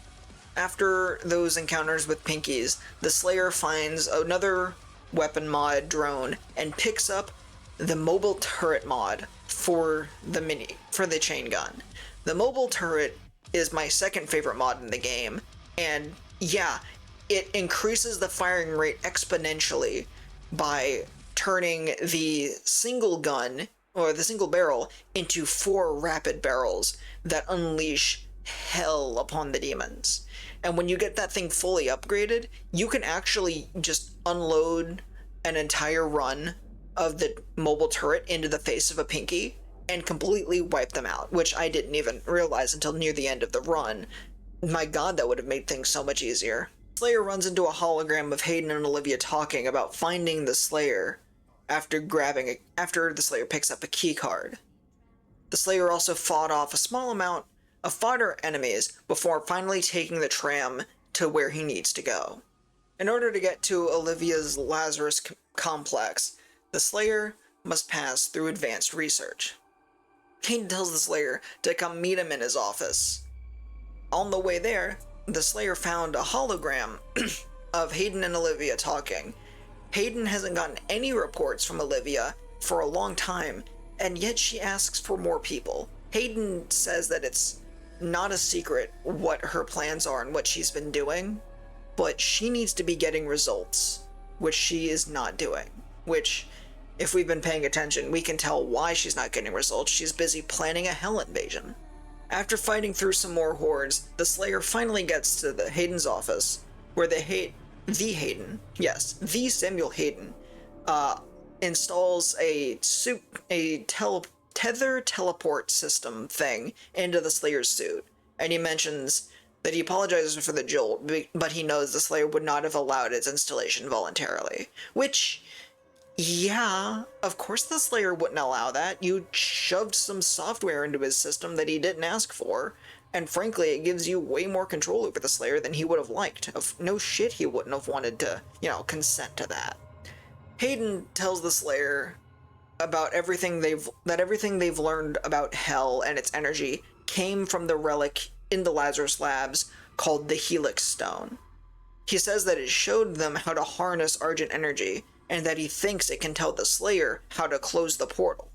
After those encounters with Pinkies, the Slayer finds another weapon mod drone and picks up the mobile turret mod for the chain gun. The mobile turret is my second favorite mod in the game, and yeah, it increases the firing rate exponentially by turning the single gun, or the single barrel, into 4 rapid barrels that unleash hell upon the demons. And when you get that thing fully upgraded, you can actually just unload an entire run of the mobile turret into the face of a Pinky and completely wipe them out, which I didn't even realize until near the end of the run. My god, that would have made things so much easier. Slayer runs into a hologram of Hayden and Olivia talking about finding the Slayer after the Slayer picks up a key card. The Slayer also fought off a small amount of fodder enemies before finally taking the tram to where he needs to go. In order to get to Olivia's Lazarus complex, the Slayer must pass through advanced research. Hayden tells the Slayer to come meet him in his office. On the way there, the Slayer found a hologram of Hayden and Olivia talking. Hayden hasn't gotten any reports from Olivia for a long time, and yet she asks for more people. Hayden says that it's not a secret what her plans are and what she's been doing, but she needs to be getting results, which she is not doing. Which, if we've been paying attention, we can tell why she's not getting results. She's busy planning a hell invasion. After fighting through some more hordes, the Slayer finally gets to the Hayden's office, where the Samuel Hayden, installs a tether teleport system thing into the Slayer's suit, and he mentions that he apologizes for the jolt, but he knows the Slayer would not have allowed its installation voluntarily. Which, yeah, of course the Slayer wouldn't allow that. You shoved some software into his system that he didn't ask for, and frankly, it gives you way more control over the Slayer than he would have liked. No shit, he wouldn't have wanted to, consent to that. Hayden tells the Slayer about everything they've learned about Hell and its energy came from the relic in the Lazarus Labs called the Helix Stone. He says that it showed them how to harness Argent energy, and that he thinks it can tell the Slayer how to close the portal.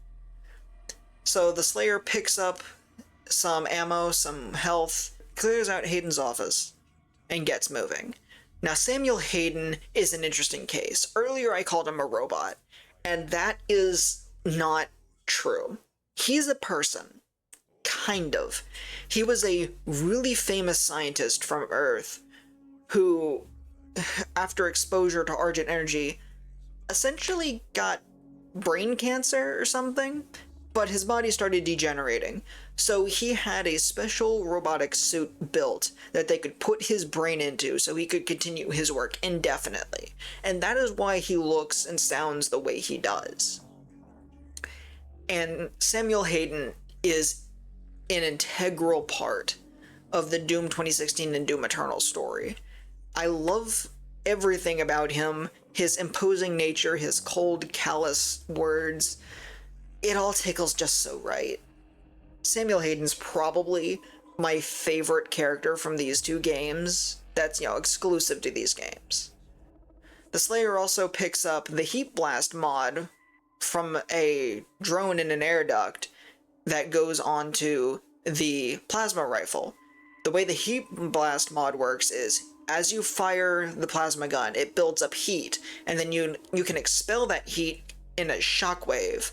So the Slayer picks up some ammo, some health, clears out Hayden's office, and gets moving. Now, Samuel Hayden is an interesting case. Earlier I called him a robot, and that is not true. He's a person. Kind of. He was a really famous scientist from Earth who, after exposure to Argent energy, essentially got brain cancer or something, but his body started degenerating. So he had a special robotic suit built that they could put his brain into so he could continue his work indefinitely. And that is why he looks and sounds the way he does. And Samuel Hayden is an integral part of the Doom 2016 and Doom Eternal story. I love everything about him, his imposing nature, his cold, callous words. It all tickles just so right. Samuel Hayden's probably my favorite character from these two games that's, exclusive to these games. The Slayer also picks up the Heat Blast mod from a drone in an air duct that goes onto the plasma rifle. The way the Heat Blast mod works is, as you fire the plasma gun, it builds up heat, and then you can expel that heat in a shockwave,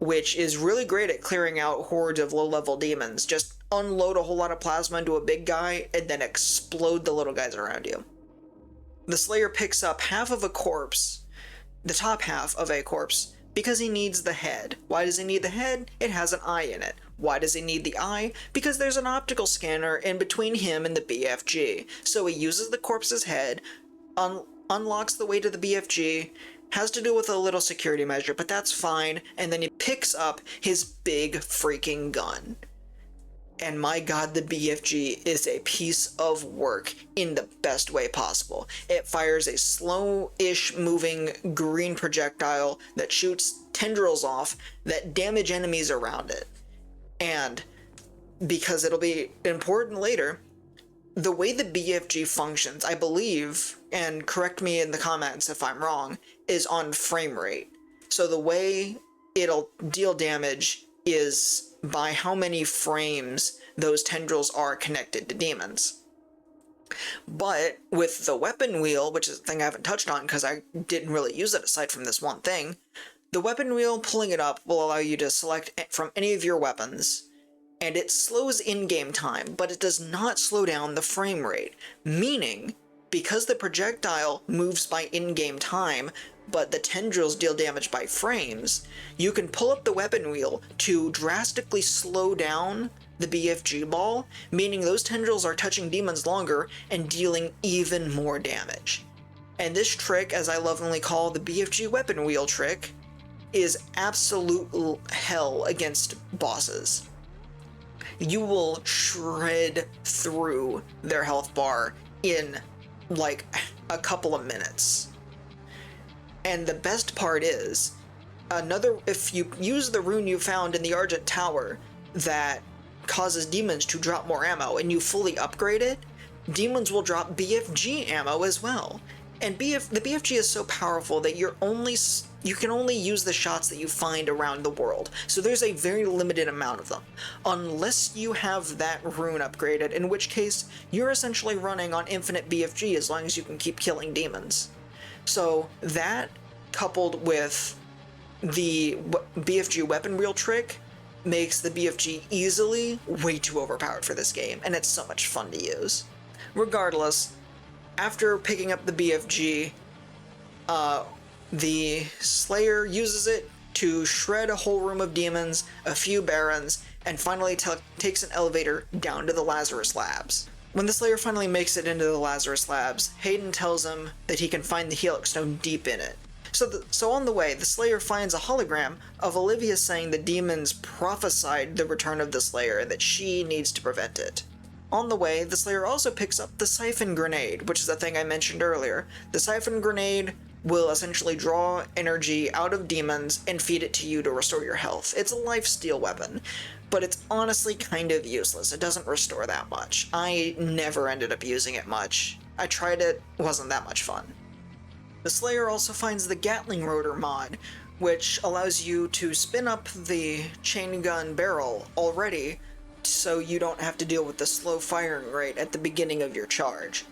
which is really great at clearing out hordes of low-level demons. Just unload a whole lot of plasma into a big guy, and then explode the little guys around you. The Slayer picks up half of a corpse, the top half of a corpse, because he needs the head. Why does he need the head? It has an eye in it. Why does he need the eye? Because there's an optical scanner in between him and the BFG. So he uses the corpse's head, unlocks the way to the BFG, has to do with a little security measure, but that's fine, and then he picks up his big freaking gun. And my god, the BFG is a piece of work in the best way possible. It fires a slow-ish moving green projectile that shoots tendrils off that damage enemies around it. And because it'll be important later, the way the BFG functions, I believe, and correct me in the comments if I'm wrong, is on frame rate. So the way it'll deal damage is by how many frames those tendrils are connected to demons. But with the weapon wheel, which is a thing I haven't touched on because I didn't really use it aside from this one thing, the weapon wheel, pulling it up, will allow you to select from any of your weapons, and it slows in-game time, but it does not slow down the frame rate, meaning, because the projectile moves by in-game time, but the tendrils deal damage by frames, you can pull up the weapon wheel to drastically slow down the BFG ball, meaning those tendrils are touching demons longer and dealing even more damage. And this trick, as I lovingly call the BFG weapon wheel trick, is absolute hell against bosses. You will shred through their health bar in like a couple of minutes. And the best part is, if you use the rune you found in the Argent Tower that causes demons to drop more ammo and you fully upgrade it, demons will drop BFG ammo as well. And the BFG is so powerful that you can only use the shots that you find around the world. So there's a very limited amount of them. Unless you have that rune upgraded, in which case you're essentially running on infinite BFG as long as you can keep killing demons. So that, coupled with the BFG weapon wheel trick, makes the BFG easily way too overpowered for this game, and it's so much fun to use. Regardless, after picking up the BFG, the Slayer uses it to shred a whole room of demons, a few barons, and finally takes an elevator down to the Lazarus Labs. When the Slayer finally makes it into the Lazarus Labs, Hayden tells him that he can find the Helix Stone deep in it. So on the way, the Slayer finds a hologram of Olivia saying the demons prophesied the return of the Slayer and that she needs to prevent it. On the way, the Slayer also picks up the Siphon Grenade, which is the thing I mentioned earlier. The Siphon Grenade will essentially draw energy out of demons and feed it to you to restore your health. It's a lifesteal weapon, but it's honestly kind of useless. It doesn't restore that much. I never ended up using it much. I tried it, wasn't that much fun. The Slayer also finds the Gatling Rotor mod, which allows you to spin up the chain gun barrel already so you don't have to deal with the slow firing rate at the beginning of your charge.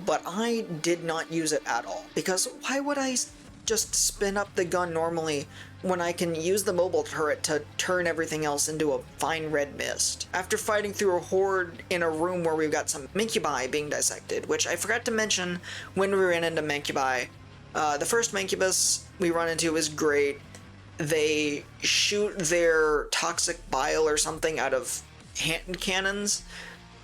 But I did not use it at all, because why would I just spin up the gun normally when I can use the mobile turret to turn everything else into a fine red mist? After fighting through a horde in a room where we've got some Mancubi being dissected, which I forgot to mention when we ran into Mancubi. The first Mancubus we run into is great. They shoot their toxic bile or something out of hand cannons.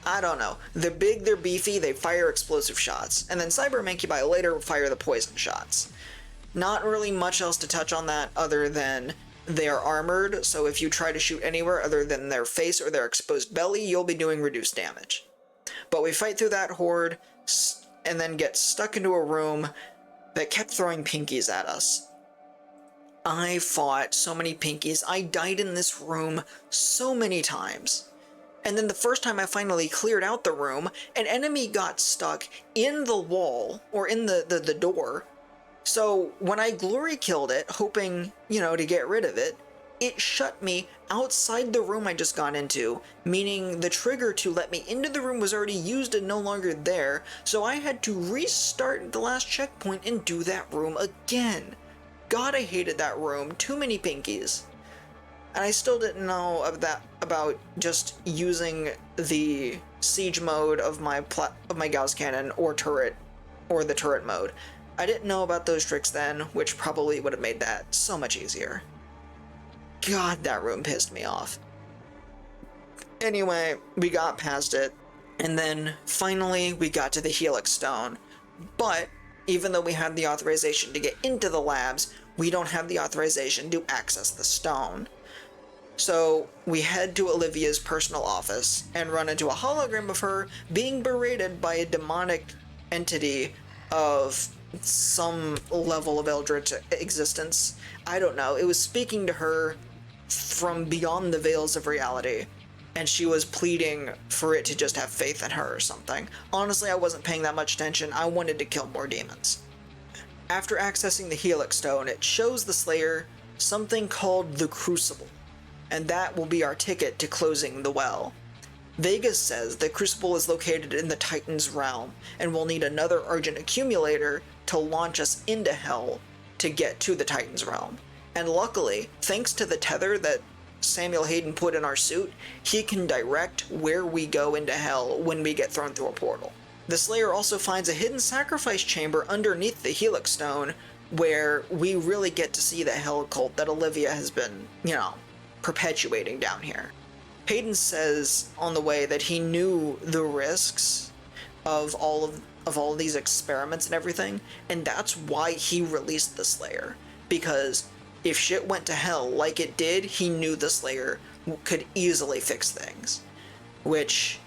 I don't know. They're big, they're beefy, they fire explosive shots. And then Cyber Mancubi later fire the poison shots. Not really much else to touch on that other than they are armored, so if you try to shoot anywhere other than their face or their exposed belly, you'll be doing reduced damage. But we fight through that horde, and then get stuck into a room that kept throwing pinkies at us. I fought so many pinkies. I died in this room so many times. And then the first time I finally cleared out the room, an enemy got stuck in the wall, or in the door. So when I glory killed it, hoping, to get rid of it, it shut me outside the room I just got into, meaning the trigger to let me into the room was already used and no longer there, so I had to restart the last checkpoint and do that room again. God, I hated that room. Too many pinkies. And I still didn't know about just using the siege mode of my Gauss cannon or turret, or the turret mode. I didn't know about those tricks then, which probably would have made that so much easier. God, that room pissed me off. Anyway, we got past it, and then finally we got to the Helix Stone. But even though we had the authorization to get into the labs, we don't have the authorization to access the stone. So we head to Olivia's personal office and run into a hologram of her being berated by a demonic entity of some level of eldritch existence. I don't know. It was speaking to her from beyond the veils of reality, and she was pleading for it to just have faith in her or something. Honestly, I wasn't paying that much attention. I wanted to kill more demons. After accessing the Helix Stone, it shows the Slayer something called the Crucible, and that will be our ticket to closing the well. Vegas says the Crucible is located in the Titan's realm, and we'll need another Argent accumulator to launch us into Hell to get to the Titan's realm. And luckily, thanks to the tether that Samuel Hayden put in our suit, he can direct where we go into Hell when we get thrown through a portal. The Slayer also finds a hidden sacrifice chamber underneath the Helix Stone, where we really get to see the Hell cult that Olivia has been, perpetuating down here. Hayden says on the way that he knew the risks of all of these experiments and everything, and that's why he released the Slayer. Because if shit went to hell like it did, he knew the Slayer could easily fix things. Which,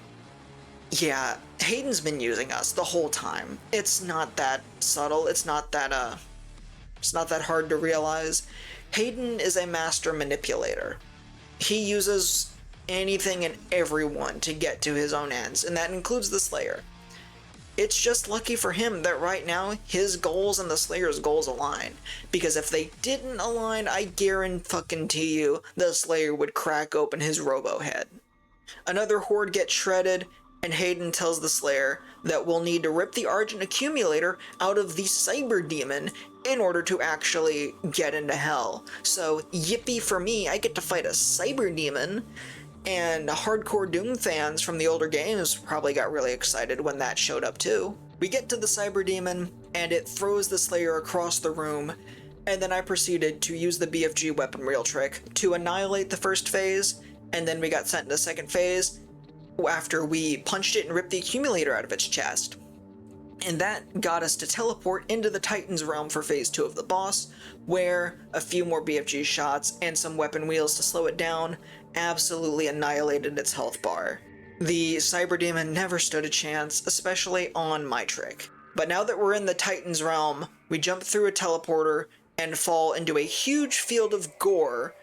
yeah, Hayden's been using us the whole time. It's not that subtle. It's not that hard to realize. Hayden is a master manipulator. He uses anything and everyone to get to his own ends, and that includes the Slayer. It's just lucky for him that right now his goals and the Slayer's goals align. Because if they didn't align, I guarantee you the Slayer would crack open his robo head. Another horde gets shredded, and Hayden tells the Slayer that we'll need to rip the Argent Accumulator out of the Cyber Demon in order to actually get into Hell. So, yippee for me, I get to fight a Cyber Demon, and hardcore Doom fans from the older games probably got really excited when that showed up too. We get to the Cyber Demon, and it throws the Slayer across the room, and then I proceeded to use the BFG weapon reel trick to annihilate the first phase, and then we got sent into the second phase after we punched it and ripped the accumulator out of its chest. And that got us to teleport into the Titan's realm for phase 2 of the boss, where a few more BFG shots and some weapon wheels to slow it down absolutely annihilated its health bar. The Cyber Demon never stood a chance, especially on my trick. But now that we're in the Titan's realm, we jump through a teleporter and fall into a huge field of gore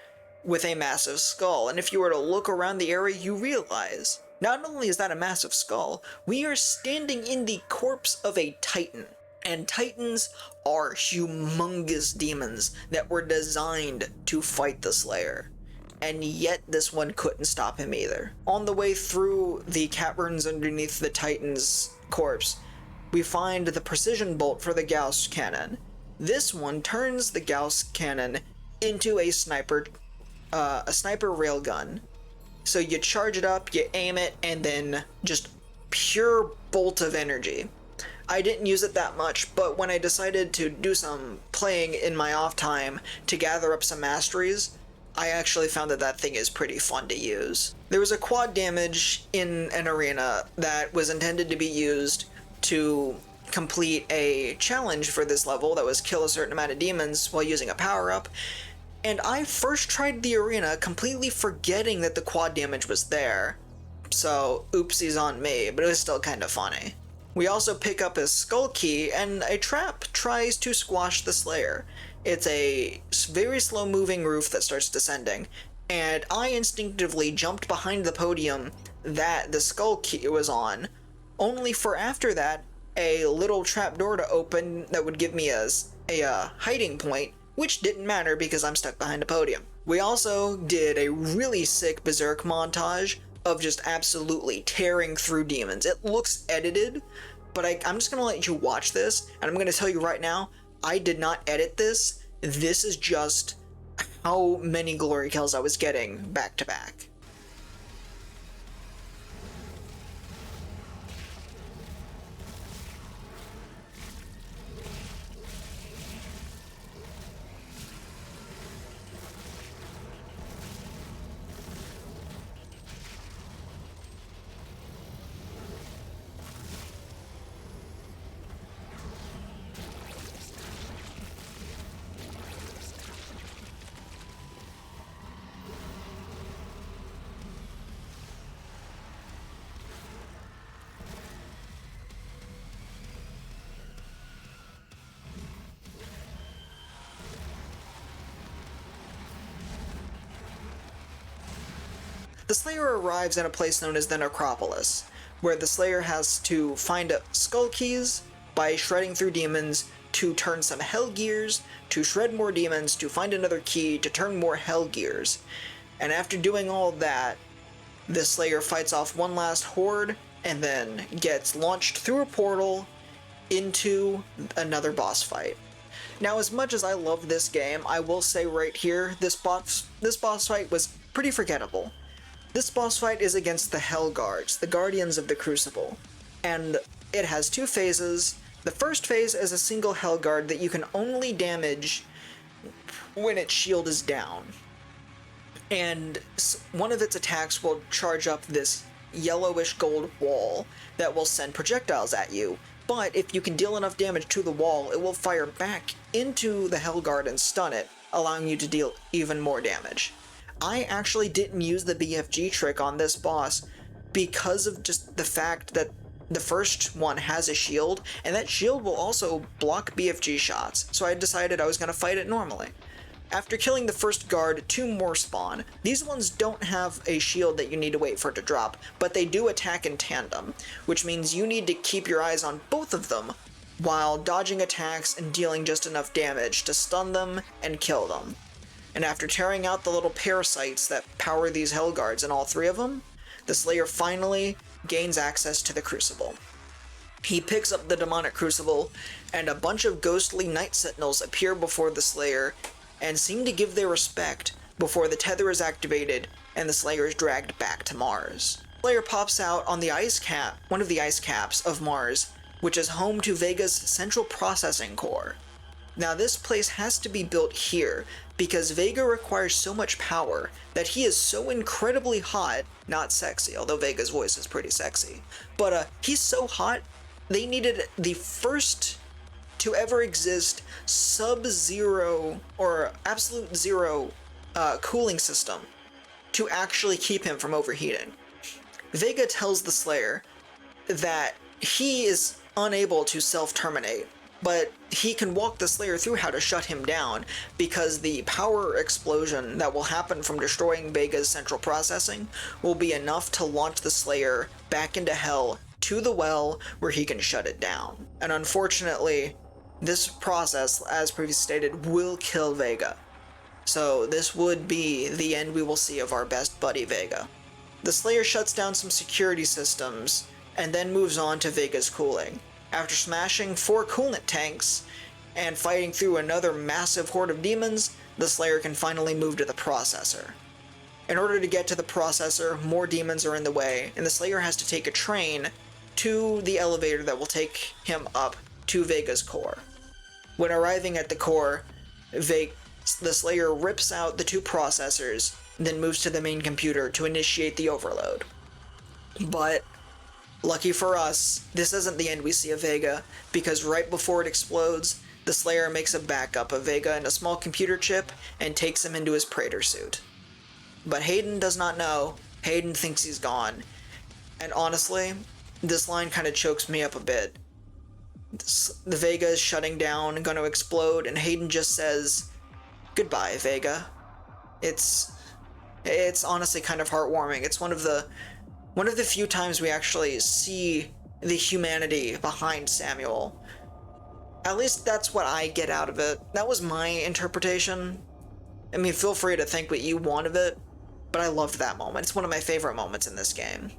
with a massive skull. And if you were to look around the area, you realize not only is that a massive skull, we are standing in the corpse of a Titan. And Titans are humongous demons that were designed to fight the Slayer. And yet this one couldn't stop him either. On the way through the caverns underneath the Titan's corpse, we find the precision bolt for the Gauss cannon. This one turns the Gauss cannon into a sniper railgun. So you charge it up, you aim it, and then just pure bolt of energy. I didn't use it that much, but when I decided to do some playing in my off time to gather up some masteries, I actually found that that thing is pretty fun to use. There was a quad damage in an arena that was intended to be used to complete a challenge for this level that was kill a certain amount of demons while using a power-up, and I first tried the arena completely forgetting that the quad damage was there. So, oopsies on me, but it was still kind of funny. We also pick up a skull key, and a trap tries to squash the Slayer. It's a very slow moving roof that starts descending, and I instinctively jumped behind the podium that the skull key was on, only for after that, a little trap door to open that would give me a hiding point, which didn't matter because I'm stuck behind a podium. We also did a really sick berserk montage of just absolutely tearing through demons. It looks edited, but I'm just gonna let you watch this, and I'm gonna tell you right now, I did not edit this. This is just how many glory kills I was getting back to back. The Slayer arrives in a place known as the Necropolis, where the Slayer has to find skull keys by shredding through demons to turn some hell gears, to shred more demons, to find another key, to turn more hell gears. And after doing all that, the Slayer fights off one last horde, and then gets launched through a portal into another boss fight. Now, as much as I love this game, I will say right here, this boss fight was pretty forgettable. This boss fight is against the Hell Guards, the Guardians of the Crucible, and it has two phases. The first phase is a single Hell Guard that you can only damage when its shield is down, and one of its attacks will charge up this yellowish gold wall that will send projectiles at you, but if you can deal enough damage to the wall, it will fire back into the Hell Guard and stun it, allowing you to deal even more damage. I actually didn't use the BFG trick on this boss because of just the fact that the first one has a shield, and that shield will also block BFG shots, so I decided I was going to fight it normally. After killing the first guard, 2 more spawn. These ones don't have a shield that you need to wait for it to drop, but they do attack in tandem, which means you need to keep your eyes on both of them while dodging attacks and dealing just enough damage to stun them and kill them. And after tearing out the little parasites that power these Hellguards in all 3 of them, the Slayer finally gains access to the Crucible. He picks up the demonic Crucible, and a bunch of ghostly Night Sentinels appear before the Slayer and seem to give their respect before the tether is activated and the Slayer is dragged back to Mars. Slayer pops out on the ice cap, one of the ice caps of Mars, which is home to Vega's central processing core. Now this place has to be built here because Vega requires so much power that he is so incredibly hot, not sexy, although Vega's voice is pretty sexy, but he's so hot they needed the first to ever exist sub-zero or absolute zero cooling system to actually keep him from overheating. Vega tells the Slayer that he is unable to self-terminate, but he can walk the Slayer through how to shut him down because the power explosion that will happen from destroying Vega's central processing will be enough to launch the Slayer back into hell to the well where he can shut it down. And unfortunately, this process, as previously stated, will kill Vega. So this would be the end we will see of our best buddy Vega. The Slayer shuts down some security systems and then moves on to Vega's cooling. After smashing 4 coolant tanks and fighting through another massive horde of demons, the Slayer can finally move to the processor. In order to get to the processor, more demons are in the way, and the Slayer has to take a train to the elevator that will take him up to Vega's core. When arriving at the core, the Slayer rips out the 2 processors, then moves to the main computer to initiate the overload. But lucky for us, this isn't the end we see of Vega, because right before it explodes, the Slayer makes a backup of Vega in a small computer chip and takes him into his Praetor suit. But Hayden does not know. Hayden thinks he's gone. And honestly, this line kind of chokes me up a bit. The Vega is shutting down and going to explode, and Hayden just says, "Goodbye, Vega." It's honestly kind of heartwarming. It's one of the few times we actually see the humanity behind Samuel. At least that's what I get out of it. That was my interpretation. I mean, feel free to think what you want of it, but I loved that moment. It's one of my favorite moments in this game.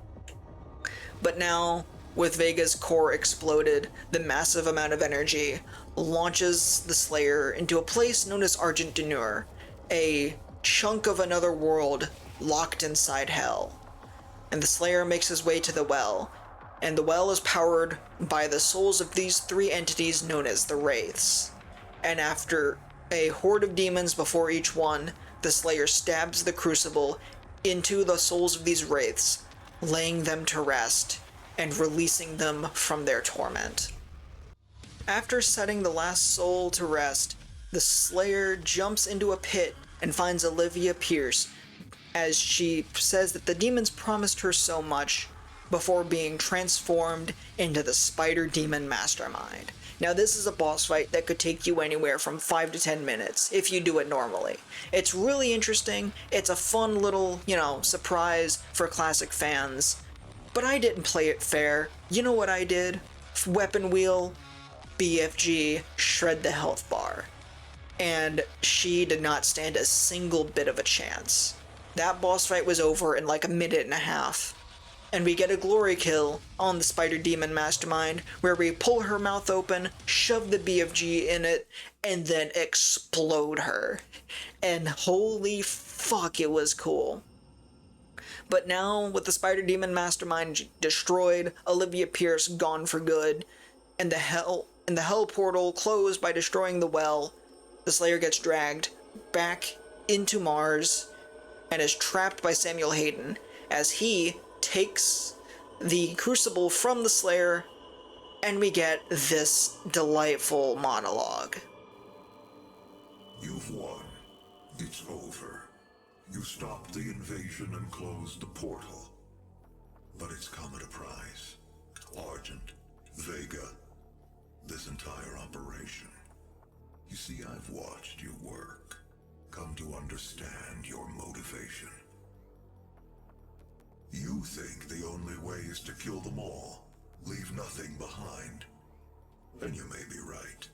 But now, with Vega's core exploded, the massive amount of energy launches the Slayer into a place known as Argent Denure, a chunk of another world locked inside hell. And the Slayer makes his way to the well, and the well is powered by the souls of these 3 entities known as the Wraiths. And after a horde of demons before each one, the Slayer stabs the Crucible into the souls of these Wraiths, laying them to rest and releasing them from their torment. After setting the last soul to rest, the Slayer jumps into a pit and finds Olivia Pierce, as she says that the demons promised her so much before being transformed into the Spider Demon Mastermind. Now this is a boss fight that could take you anywhere from 5 to 10 minutes if you do it normally. It's really interesting, it's a fun little, surprise for classic fans. But I didn't play it fair. You know what I did? Weapon wheel, BFG, shred the health bar. And she did not stand a single bit of a chance. That boss fight was over in like a minute and a half. And we get a glory kill on the Spider Demon Mastermind, where we pull her mouth open, shove the BFG in it, and then explode her. And holy fuck, it was cool. But now, with the Spider Demon Mastermind destroyed, Olivia Pierce gone for good, and the hell portal closed by destroying the well, the Slayer gets dragged back into Mars and is trapped by Samuel Hayden as he takes the Crucible from the Slayer, and we get this delightful monologue. You've won. It's over. You stopped the invasion and closed the portal. But it's come at a price. Argent, Vega, this entire operation. You see, I've watched you work. come to understand your motivation. You think the only way is to kill them all, leave nothing behind. And you may be right.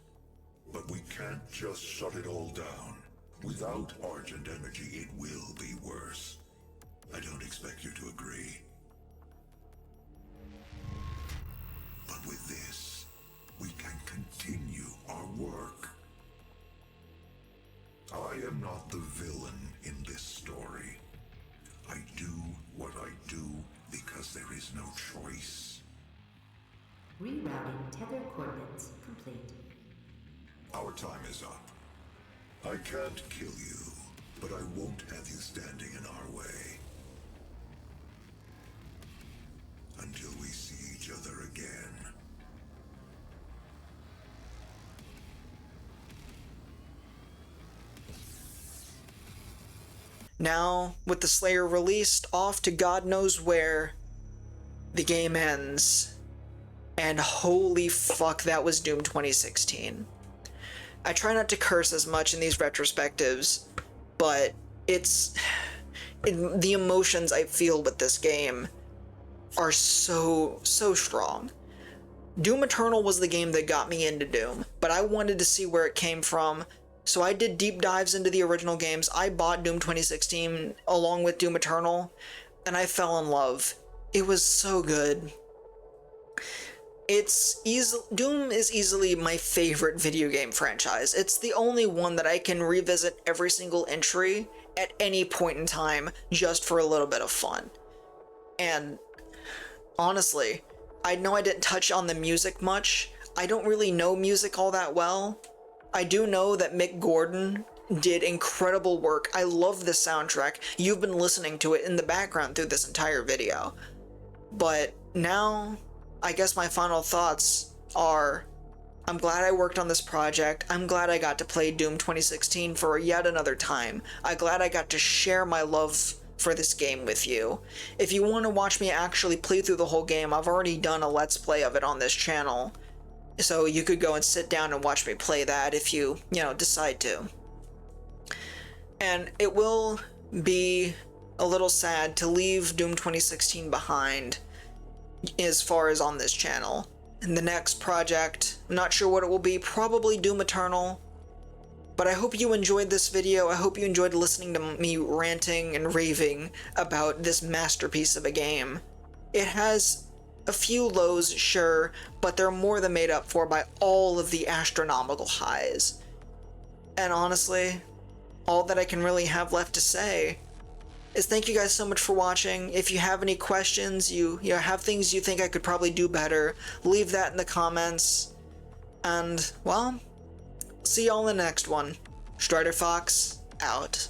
But we can't just shut it all down. Without Argent energy, it will be worse. I don't expect you to agree. But with this, we can continue our work. I am not the villain in this story. I do what I do because there is no choice. Rerouting tether coordinates complete. Our time is up. I can't kill you, but I won't have you standing in our way. Until we see each other again. Now, with the Slayer released, off to God knows where, the game ends. And holy fuck, that was Doom 2016. I try not to curse as much in these retrospectives, but the emotions I feel with this game are so strong. Doom Eternal was the game that got me into Doom, but I wanted to see where it came from, so I did deep dives into the original games. I bought Doom 2016 along with Doom Eternal, and I fell in love. It was so good. Doom is easily my favorite video game franchise. It's the only one that I can revisit every single entry at any point in time just for a little bit of fun. And honestly, I know I didn't touch on the music much. I don't really know music all that well. I do know that Mick Gordon did incredible work. I love the soundtrack. You've been listening to it in the background through this entire video. But now, I guess my final thoughts are, I'm glad I worked on this project. I'm glad I got to play Doom 2016 for yet another time. I'm glad I got to share my love for this game with you. If you want to watch me actually play through the whole game, I've already done a Let's Play of it on this channel. So you could go and sit down and watch me play that if you decide to. And it will be a little sad to leave Doom 2016 behind as far as on this channel. In the next project, I'm not sure what it will be, probably Doom Eternal. But I hope you enjoyed this video. I hope you enjoyed listening to me ranting and raving about this masterpiece of a game. It has a few lows, sure, but they're more than made up for by all of the astronomical highs. And honestly, all that I can really have left to say is thank you guys so much for watching. If you have any questions, you have things you think I could probably do better, leave that in the comments. And, well, see y'all in the next one. Strider Fox, out.